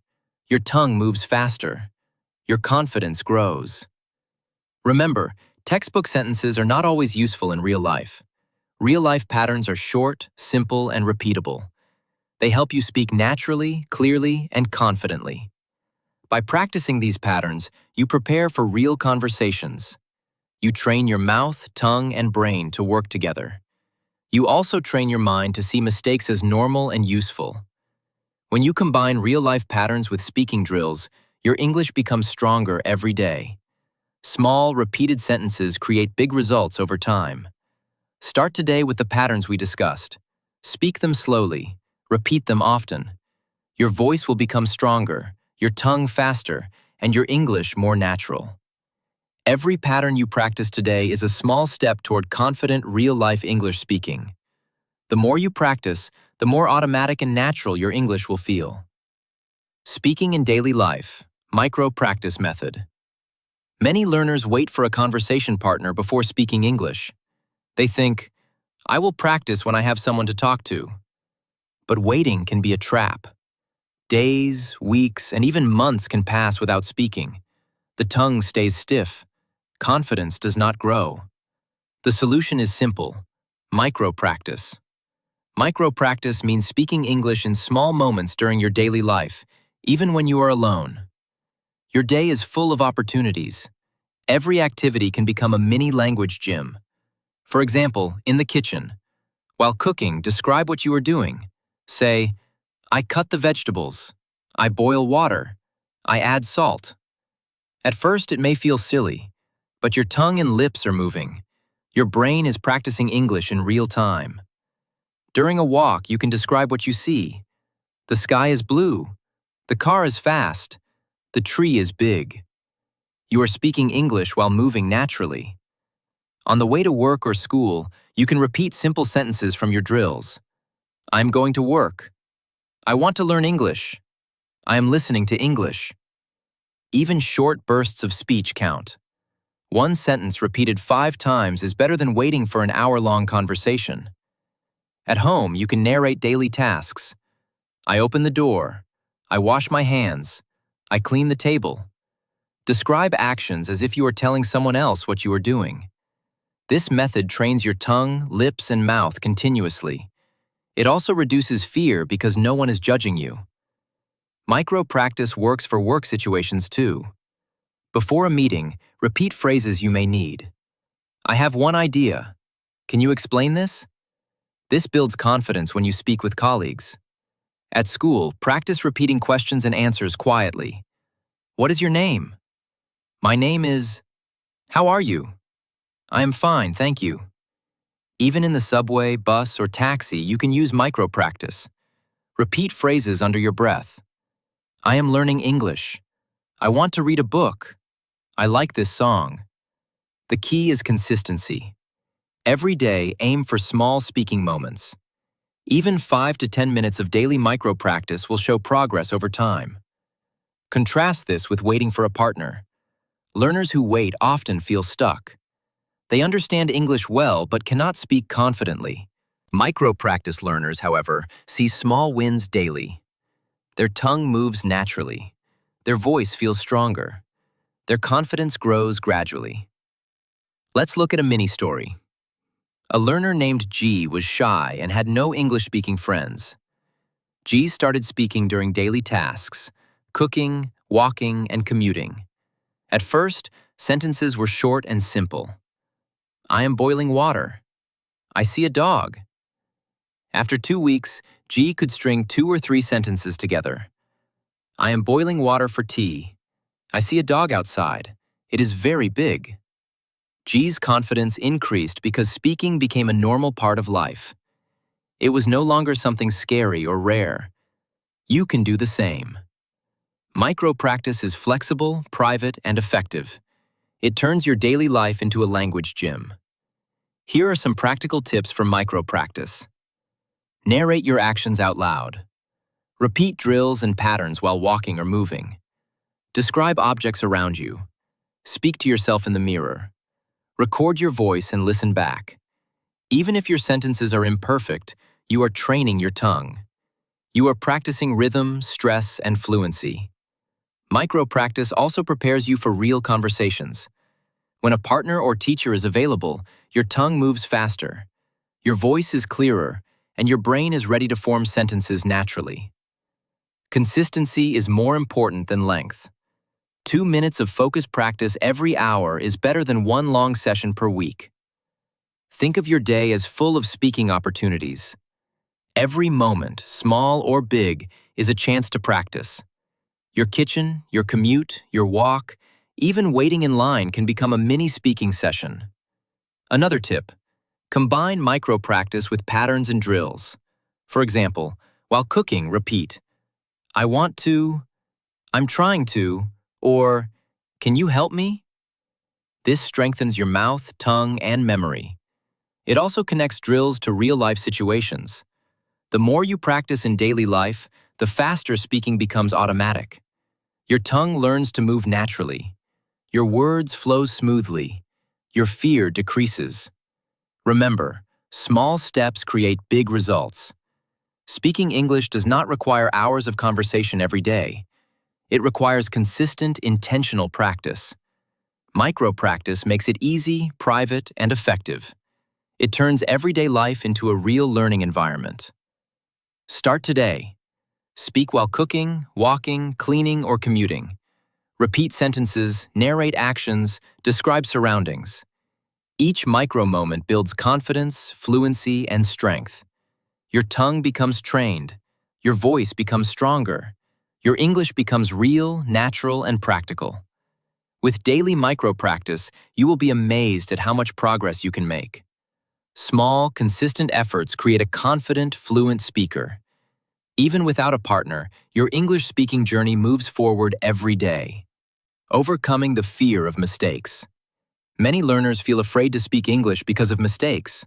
Your tongue moves faster. Your confidence grows. Remember, textbook sentences are not always useful in real life. Real-life patterns are short, simple, and repeatable. They help you speak naturally, clearly, and confidently. By practicing these patterns, you prepare for real conversations. You train your mouth, tongue, and brain to work together. You also train your mind to see mistakes as normal and useful. When you combine real-life patterns with speaking drills, your English becomes stronger every day. Small, repeated sentences create big results over time. Start today with the patterns we discussed. Speak them slowly. Repeat them often. Your voice will become stronger, your tongue faster, and your English more natural. Every pattern you practice today is a small step toward confident, real-life English speaking. The more you practice, the more automatic and natural your English will feel. Speaking in daily life, micro-practice method. Many learners wait for a conversation partner before speaking English. They think, I will practice when I have someone to talk to. But waiting can be a trap. Days, weeks, and even months can pass without speaking. The tongue stays stiff. Confidence does not grow. The solution is simple: micro-practice. Micro-practice means speaking English in small moments during your daily life, even when you are alone. Your day is full of opportunities. Every activity can become a mini language gym. For example, in the kitchen. While cooking, describe what you are doing. Say, I cut the vegetables. I boil water. I add salt. At first, it may feel silly, but your tongue and lips are moving. Your brain is practicing English in real time. During a walk, you can describe what you see. The sky is blue. The car is fast. The tree is big. You are speaking English while moving naturally. On the way to work or school, you can repeat simple sentences from your drills. I'm going to work. I want to learn English. I am listening to English. Even short bursts of speech count. One sentence repeated 5 times is better than waiting for an hour-long conversation. At home, you can narrate daily tasks. I open the door. I wash my hands. I clean the table. Describe actions as if you are telling someone else what you are doing. This method trains your tongue, lips, and mouth continuously. It also reduces fear because no one is judging you. Micro-practice works for work situations too. Before a meeting, repeat phrases you may need. I have one idea. Can you explain this? This builds confidence when you speak with colleagues. At school, practice repeating questions and answers quietly. What is your name? My name is... How are you? I am fine, thank you. Even in the subway, bus, or taxi, you can use micro-practice. Repeat phrases under your breath. I am learning English. I want to read a book. I like this song. The key is consistency. Every day, aim for small speaking moments. Even 5 to 10 minutes of daily micro-practice will show progress over time. Contrast this with waiting for a partner. Learners who wait often feel stuck. They understand English well but cannot speak confidently. Micro-practice learners, however, see small wins daily. Their tongue moves naturally. Their voice feels stronger. Their confidence grows gradually. Let's look at a mini-story. A learner named G was shy and had no English-speaking friends. G started speaking during daily tasks: cooking, walking, and commuting. At first, sentences were short and simple. I am boiling water. I see a dog. After 2 weeks, G could string 2 or 3 sentences together. I am boiling water for tea. I see a dog outside. it is very big. G's confidence increased because speaking became a normal part of life. It was no longer something scary or rare. You can do the same. Micro-practice is flexible, private, and effective. It turns your daily life into a language gym. Here are some practical tips for micro-practice. Narrate your actions out loud. Repeat drills and patterns while walking or moving. Describe objects around you. Speak to yourself in the mirror. Record your voice and listen back. Even if your sentences are imperfect, you are training your tongue. You are practicing rhythm, stress, and fluency. Micro-practice also prepares you for real conversations. When a partner or teacher is available, your tongue moves faster. Your voice is clearer, and your brain is ready to form sentences naturally. Consistency is more important than length. 2 minutes of focused practice every hour is better than one long session per week. Think of your day as full of speaking opportunities. Every moment, small or big, is a chance to practice. Your kitchen, your commute, your walk, even waiting in line can become a mini speaking session. Another tip: combine micro-practice with patterns and drills. For example, while cooking, repeat, "I want to," "I'm trying to," or "Can you help me?" This strengthens your mouth, tongue, and memory. It also connects drills to real-life situations. The more you practice in daily life, the faster speaking becomes automatic. Your tongue learns to move naturally. Your words flow smoothly. Your fear decreases. Remember, small steps create big results. Speaking English does not require hours of conversation every day. It requires consistent, intentional practice. Micro-practice makes it easy, private, and effective. It turns everyday life into a real learning environment. Start today. Speak while cooking, walking, cleaning, or commuting. Repeat sentences, narrate actions, describe surroundings. Each micro-moment builds confidence, fluency, and strength. Your tongue becomes trained. Your voice becomes stronger. Your English becomes real, natural, and practical. With daily micro-practice, you will be amazed at how much progress you can make. Small, consistent efforts create a confident, fluent speaker. Even without a partner, your English speaking journey moves forward every day. Overcoming the fear of mistakes. Many learners feel afraid to speak English because of mistakes.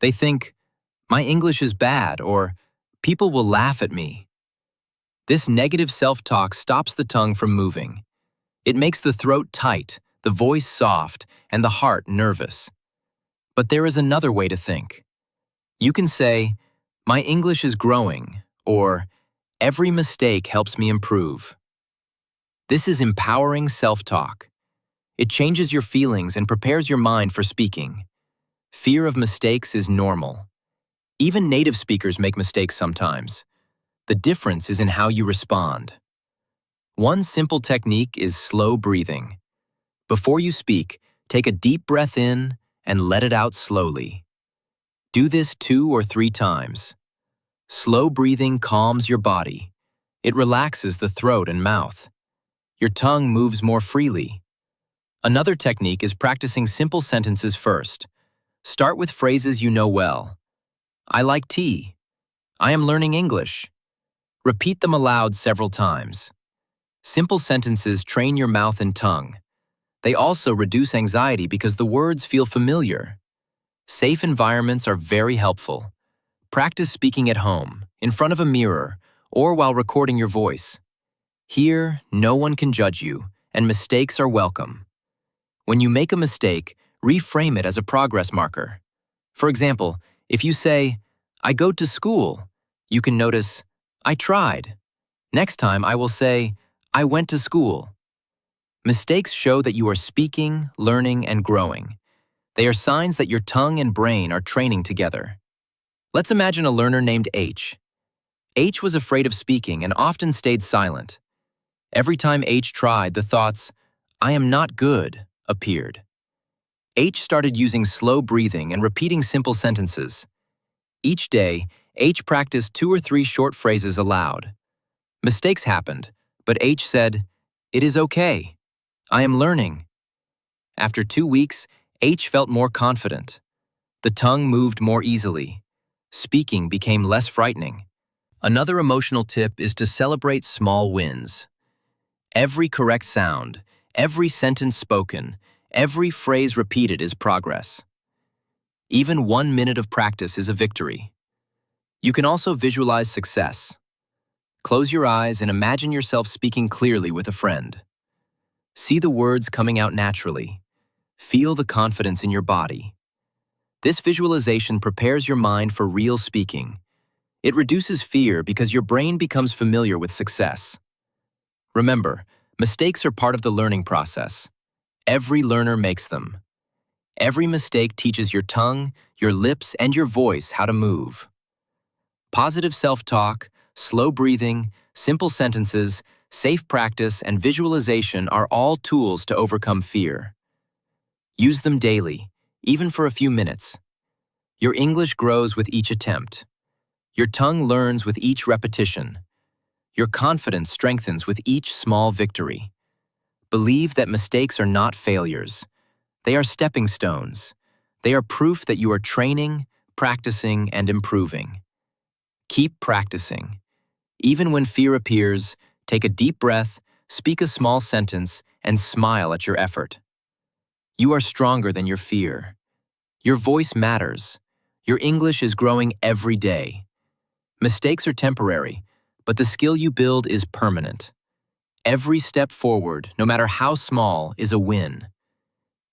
They think, "My English is bad," or "People will laugh at me." This negative self-talk stops the tongue from moving. It makes the throat tight, the voice soft, and the heart nervous. But there is another way to think. You can say, "My English is growing," or "Every mistake helps me improve." This is empowering self-talk. It changes your feelings and prepares your mind for speaking. Fear of mistakes is normal. Even native speakers make mistakes sometimes. The difference is in how you respond. One simple technique is slow breathing. Before you speak, take a deep breath in and let it out slowly. Do this 2 or 3 times. Slow breathing calms your body. It relaxes the throat and mouth. Your tongue moves more freely. Another technique is practicing simple sentences first. Start with phrases you know well. "I like tea." "I am learning English." Repeat them aloud several times. Simple sentences train your mouth and tongue. They also reduce anxiety because the words feel familiar. Safe environments are very helpful. Practice speaking at home, in front of a mirror, or while recording your voice. Here, no one can judge you, and mistakes are welcome. When you make a mistake, reframe it as a progress marker. For example, if you say, "I go to school," you can notice, "I tried." Next time I will say, "I went to school." Mistakes show that you are speaking, learning, and growing. They are signs that your tongue and brain are training together. Let's imagine a learner named H. H was afraid of speaking and often stayed silent. Every time H tried, the thoughts, "I am not good," appeared. H started using slow breathing and repeating simple sentences. Each day, H practiced 2 or 3 short phrases aloud. Mistakes happened, but H said, "It is okay. I am learning." After 2 weeks, H felt more confident. The tongue moved more easily. Speaking became less frightening. Another emotional tip is to celebrate small wins. Every correct sound, every sentence spoken, every phrase repeated is progress. Even 1 minute of practice is a victory. You can also visualize success. Close your eyes and imagine yourself speaking clearly with a friend. See the words coming out naturally. Feel the confidence in your body. This visualization prepares your mind for real speaking. It reduces fear because your brain becomes familiar with success. Remember, mistakes are part of the learning process. Every learner makes them. Every mistake teaches your tongue, your lips, and your voice how to move. Positive self-talk, slow breathing, simple sentences, safe practice, and visualization are all tools to overcome fear. Use them daily, even for a few minutes. Your English grows with each attempt. Your tongue learns with each repetition. Your confidence strengthens with each small victory. Believe that mistakes are not failures. They are stepping stones. They are proof that you are training, practicing, and improving. Keep practicing. Even when fear appears, take a deep breath, speak a small sentence, and smile at your effort. You are stronger than your fear. Your voice matters. Your English is growing every day. Mistakes are temporary, but the skill you build is permanent. Every step forward, no matter how small, is a win.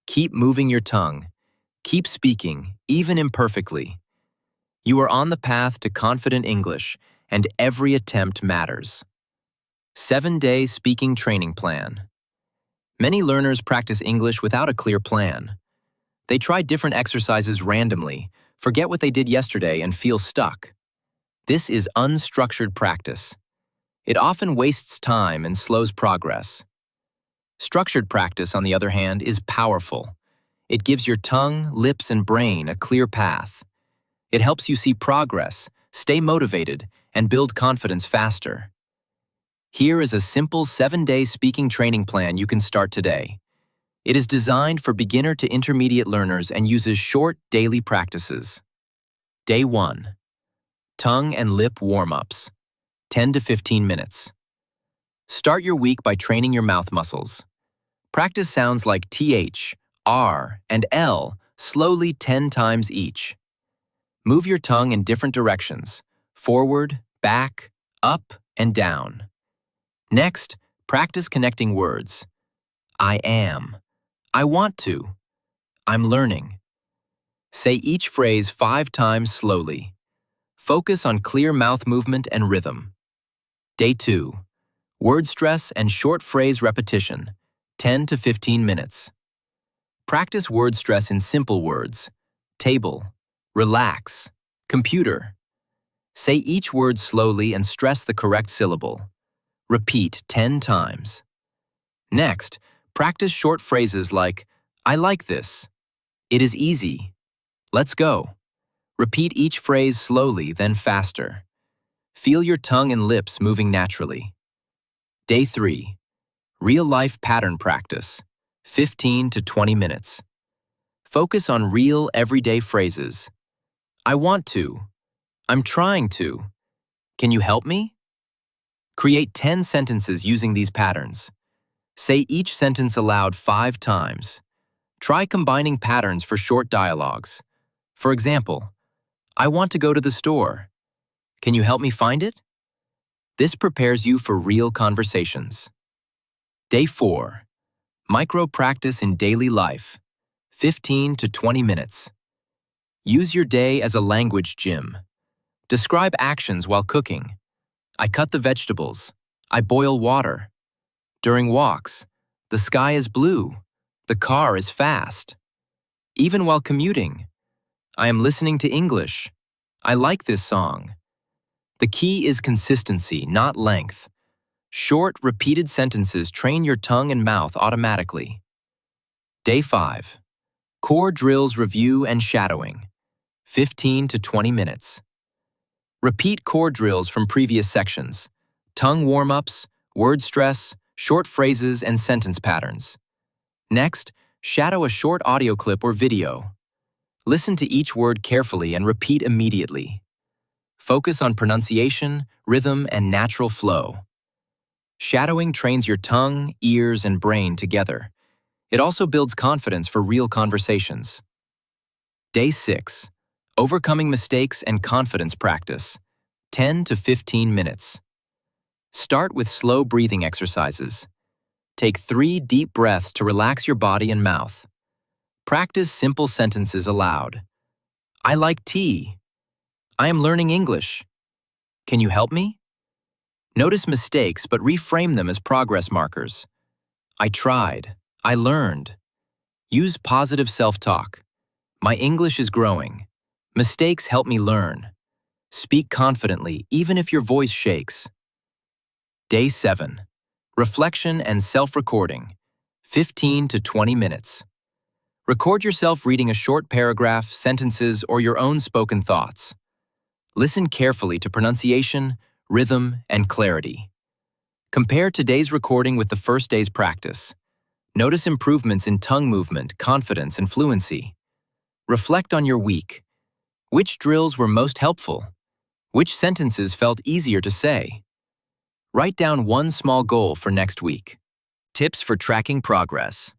Keep moving your tongue. Keep speaking, even imperfectly. You are on the path to confident English, and every attempt matters. 7-day speaking training plan. Many learners practice English without a clear plan. They try different exercises randomly, forget what they did yesterday, and feel stuck. This is unstructured practice. It often wastes time and slows progress. Structured practice, on the other hand, is powerful. It gives your tongue, lips, and brain a clear path. It helps you see progress, stay motivated, and build confidence faster. Here is a simple 7-day speaking training plan you can start today. It is designed for beginner to intermediate learners and uses short, daily practices. Day 1. Tongue and lip warm-ups. 10 to 15 minutes. Start your week by training your mouth muscles. Practice sounds like TH, R, and L slowly 10 times each. Move your tongue in different directions, forward, back, up, and down. Next, practice connecting words. I am. I want to. I'm learning. Say each phrase 5 times slowly. Focus on clear mouth movement and rhythm. Day 2. Word stress and short phrase repetition, 10 to 15 minutes. Practice word stress in simple words. Table, relax, computer. Say each word slowly and stress the correct syllable. Repeat 10 times. Next, practice short phrases like, I like this. It is easy. Let's go. Repeat each phrase slowly, then faster. Feel your tongue and lips moving naturally. Day 3. Real-life pattern practice, 15 to 20 minutes. Focus on real, everyday phrases. I want to. I'm trying to. Can you help me? Create 10 sentences using these patterns. Say each sentence aloud 5 times. Try combining patterns for short dialogues. For example, I want to go to the store. Can you help me find it? This prepares you for real conversations. Day 4. Micro practice in daily life, 15 to 20 minutes. Use your day as a language gym. Describe actions while cooking. I cut the vegetables. I boil water. During walks, the sky is blue. The car is fast. Even while commuting, I am listening to English. I like this song. The key is consistency, not length. Short, repeated sentences train your tongue and mouth automatically. Day 5. Core drills review and shadowing, 15 to 20 minutes. Repeat core drills from previous sections, tongue warm-ups, word stress, short phrases, and sentence patterns. Next, Shadow a short audio clip or video. Listen to each word carefully and repeat immediately. Focus on pronunciation, rhythm, and natural flow. Shadowing trains your tongue, ears, and brain together. It also builds confidence for real conversations. Day 6. Overcoming mistakes and confidence practice. 10 to 15 minutes. Start with slow breathing exercises. Take 3 deep breaths to relax your body and mouth. Practice simple sentences aloud. I like tea. I am learning English. Can you help me? Notice mistakes but reframe them as progress markers. I tried. I learned. Use positive self-talk. My English is growing. Mistakes help me learn. Speak confidently even if your voice shakes. Day 7. Reflection and self-recording. 15 to 20 minutes. Record yourself reading a short paragraph, sentences, or your own spoken thoughts. Listen carefully to pronunciation, rhythm, and clarity. Compare today's recording with the first day's practice. Notice improvements in tongue movement, confidence, and fluency. Reflect on your week. Which drills were most helpful? Which sentences felt easier to say? Write down one small goal for next week. Tips for tracking progress.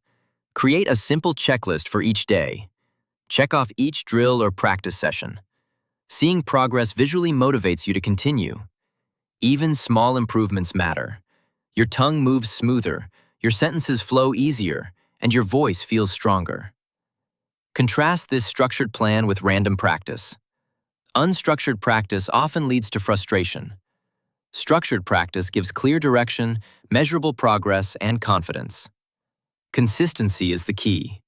Create a simple checklist for each day. Check off each drill or practice session. Seeing progress visually motivates you to continue. Even small improvements matter. Your tongue moves smoother, your sentences flow easier, and your voice feels stronger. Contrast this structured plan with random practice. Unstructured practice often leads to frustration. Structured practice gives clear direction, measurable progress, and confidence. Consistency is the key.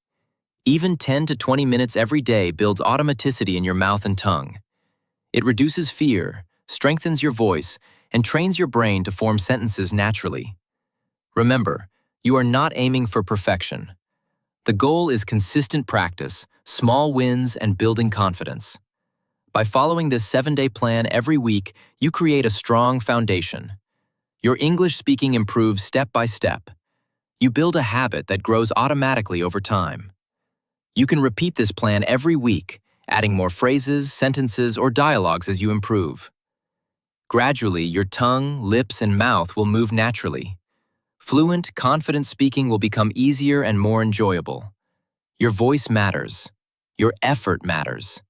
Even 10 to 20 minutes every day builds automaticity in your mouth and tongue. It reduces fear, strengthens your voice, and trains your brain to form sentences naturally. Remember, you are not aiming for perfection. The goal is consistent practice, small wins, and building confidence. By following this 7-day plan every week, you create a strong foundation. Your English speaking improves step by step. You build a habit that grows automatically over time. You can repeat this plan every week, adding more phrases, sentences, or dialogues as you improve. Gradually, your tongue, lips, and mouth will move naturally. Fluent, confident speaking will become easier and more enjoyable. Your voice matters. Your effort matters.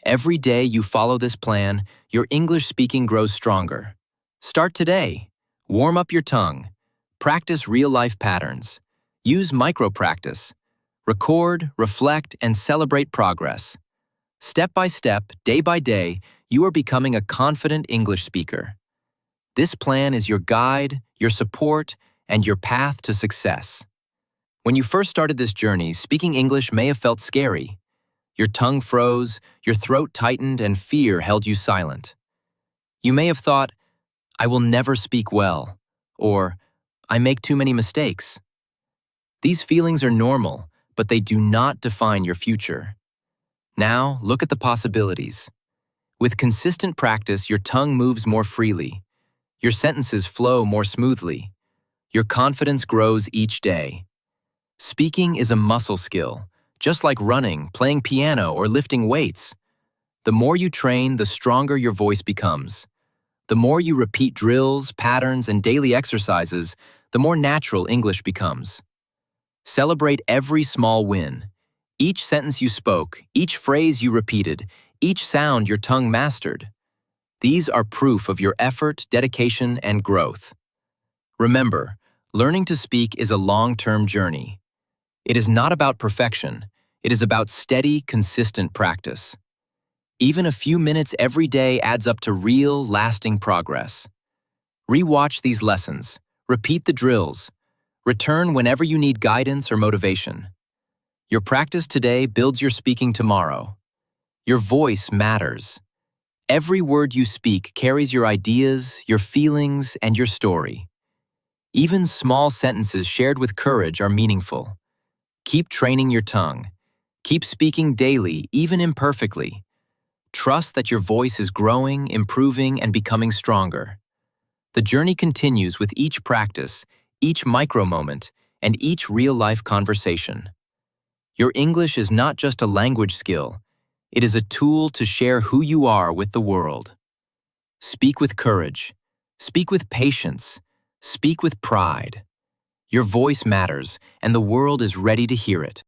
Every day you follow this plan, your English speaking grows stronger. Start today. Warm up your tongue. Practice real-life patterns. Use micro-practice. Record, reflect, and celebrate progress. Step by step, day by day, you are becoming a confident English speaker. This plan is your guide, your support, and your path to success. When you first started this journey, speaking English may have felt scary. Your tongue froze, your throat tightened, and fear held you silent. You may have thought, I will never speak well, or I make too many mistakes. These feelings are normal, but they do not define your future. Now, look at the possibilities. With consistent practice, your tongue moves more freely. Your sentences flow more smoothly. Your confidence grows each day. Speaking is a muscle skill, just like running, playing piano, or lifting weights. The more you train, the stronger your voice becomes. The more you repeat drills, patterns, and daily exercises, the more natural English becomes. Celebrate every small win. Each sentence you spoke, each phrase you repeated, each sound your tongue mastered. These are proof of your effort, dedication, and growth. Remember, learning to speak is a long-term journey. It is not about perfection. It is about steady, consistent practice. Even a few minutes every day adds up to real, lasting progress. Re-watch these lessons. Repeat the drills. Return whenever you need guidance or motivation. Your practice today builds your speaking tomorrow. Your voice matters. Every word you speak carries your ideas, your feelings, and your story. Even small sentences shared with courage are meaningful. Keep training your tongue. Keep speaking daily, even imperfectly. Trust that your voice is growing, improving, and becoming stronger. The journey continues with each practice, each micro moment, and each real-life conversation. Your English is not just a language skill, it is a tool to share who you are with the world. Speak with courage. Speak with patience. Speak with pride. Your voice matters, and the world is ready to hear it.